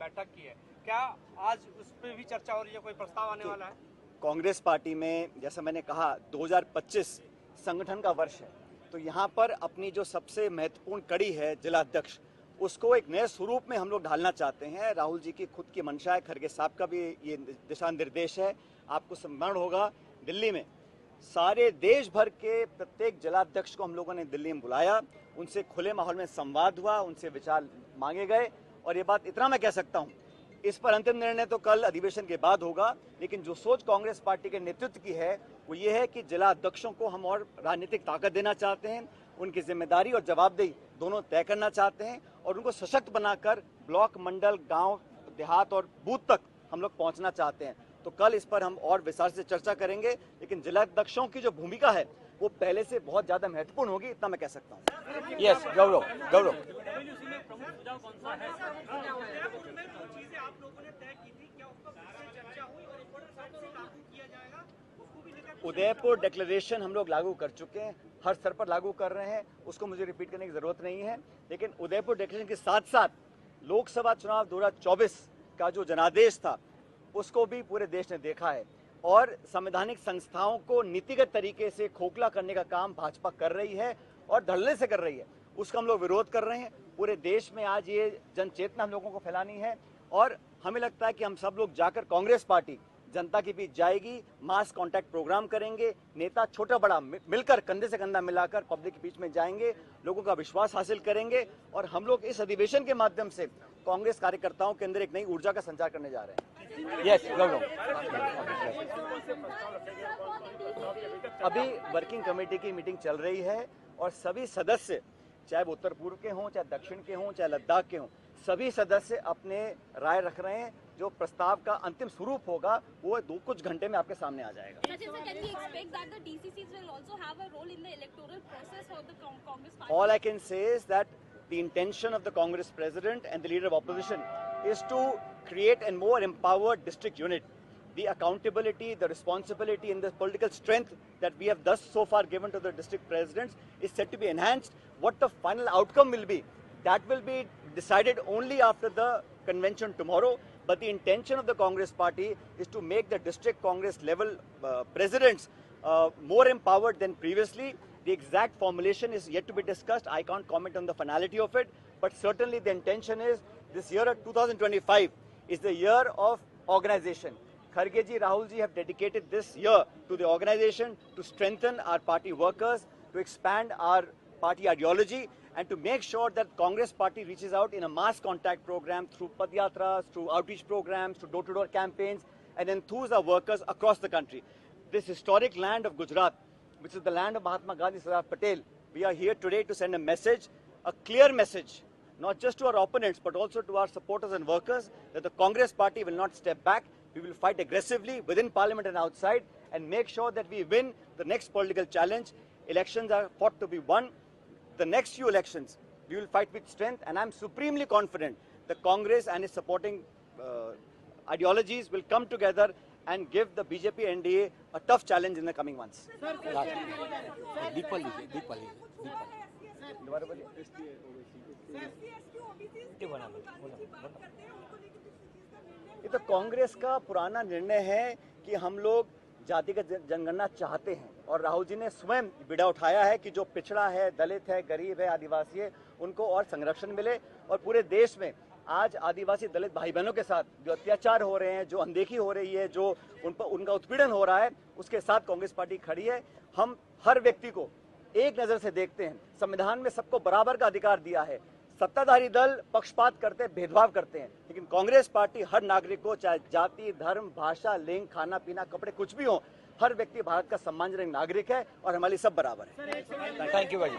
बैठक की है, क्या आज उस पर भी चर्चा हो रही है, कोई प्रस्ताव आने वाला है? कांग्रेस पार्टी में जैसा मैंने कहा 2025 संगठन का वर्ष है, तो यहाँ पर अपनी जो सबसे महत्वपूर्ण कड़ी है जिला अध्यक्ष, उसको एक नए स्वरूप में हम लोग ढालना चाहते हैं। राहुल जी की खुद की मंशा है, खड़गे साहब का भी ये दिशा निर्देश है। आपको स्मरण होगा दिल्ली में सारे देश भर के प्रत्येक जिलाध्यक्ष को हम लोगों ने दिल्ली में बुलाया, उनसे खुले माहौल में संवाद हुआ, उनसे विचार मांगे गए। और ये बात इतना मैं कह सकता हूँ, इस पर अंतिम निर्णय तो कल अधिवेशन के बाद होगा, लेकिन जो सोच कांग्रेस पार्टी के नेतृत्व की है वो ये है कि जिला अध्यक्षों को हम और राजनीतिक ताकत देना चाहते हैं, उनकी जिम्मेदारी और जवाबदेही दोनों तय करना चाहते हैं और उनको सशक्त बनाकर ब्लॉक, मंडल, गांव, देहात और बूथ तक हम लोग पहुंचना चाहते हैं। तो कल इस पर हम और विस्तार से चर्चा करेंगे, लेकिन जिला अध्यक्षों की जो भूमिका है वो पहले से बहुत ज्यादा महत्वपूर्ण होगी, इतना मैं कह सकता हूँ। यस, गौरव उदयपुर डिक्लेरेशन हम लोग लागू कर चुके हैं, हर स्तर पर लागू कर रहे हैं, उसको मुझे रिपीट करने की जरूरत नहीं है। लेकिन उदयपुर डिक्लेरेशन के साथ साथ लोकसभा चुनाव 2024 का जो जनादेश था उसको भी पूरे देश ने देखा है और संवैधानिक संस्थाओं को नीतिगत तरीके से खोखला करने का काम भाजपा कर रही है और धड़ल्ले से कर रही है, उसका हम लोग विरोध कर रहे हैं। पूरे देश में आज ये जन चेतना हम लोगों को फैलानी है और हमें लगता है कि हम सब लोग जाकर कांग्रेस पार्टी जनता के बीच जाएगी, मास कांटेक्ट प्रोग्राम करेंगे, नेता छोटा बड़ा मिलकर कंधे से कंधा मिलाकर पब्लिक के बीच में जाएंगे, लोगों का विश्वास हासिल करेंगे और हम लोग इस अधिवेशन के माध्यम से कांग्रेस कार्यकर्ताओं के अंदर एक नई ऊर्जा का संचार करने जा रहे हैं। यस, गौरव अभी वर्किंग कमेटी की मीटिंग चल रही है और सभी सदस्य, चाहे वो उत्तर पूर्व के हों, चाहे दक्षिण के हों, चाहे लद्दाख के हों, सभी सदस्य अपने राय रख रहे हैं। जो प्रस्ताव का अंतिम स्वरूप होगा वो कुछ घंटे में आपके सामने आ जाएगा। All I can say is that the intention of the Congress President and the Leader of Opposition is to create a more empowered district unit. The accountability, the responsibility and the political strength that we have thus so far given to the district presidents is set to be enhanced. What the final outcome will be, that will be decided only after the convention tomorrow. But the intention of the Congress party is to make the district Congress level presidents more empowered than previously. The exact formulation is yet to be discussed. I can't comment on the finality of it, but certainly the intention is this year of 2025 is the year of organization. Kharge ji, Rahul ji have dedicated this year to the organization, to strengthen our party workers, to expand our party ideology, and to make sure that Congress party reaches out in a mass contact program through padyatras, through outreach programs, through door-to-door campaigns, and enthuse our workers across the country. This historic land of Gujarat, which is the land of Mahatma Gandhi, Sardar Patel, we are here today to send a message, a clear message, not just to our opponents, but also to our supporters and workers, that the Congress party will not step back. We will fight aggressively within parliament and outside and make sure that we win the next political challenge. Elections are fought to be won. The next few elections, we will fight with strength, and I'm supremely confident that Congress and its supporting ideologies will come together and give the BJP NDA a tough challenge in the coming months. ये तो कांग्रेस का पुराना निर्णय है कि हम लोग जातिगत जनगणना चाहते हैं और राहुल जी ने स्वयं बीड़ा उठाया है कि जो पिछड़ा है, दलित है, गरीब है, आदिवासी है, उनको और संरक्षण मिले। और पूरे देश में आज आदिवासी दलित भाई बहनों के साथ जो अत्याचार हो रहे हैं, जो अनदेखी हो रही है, जो उनका उत्पीड़न हो रहा है, उसके साथ कांग्रेस पार्टी खड़ी है। हम हर व्यक्ति को एक नजर से देखते हैं, संविधान में सबको बराबर का अधिकार दिया है। सत्ताधारी दल पक्षपात करते हैं, भेदभाव करते हैं, लेकिन कांग्रेस पार्टी हर नागरिक को, चाहे जाति, धर्म, भाषा, लिंग, खाना पीना, कपड़े कुछ भी हो, हर व्यक्ति भारत का सम्मानजनक नागरिक है और हमारे सब बराबर है। थैंक यू भाई।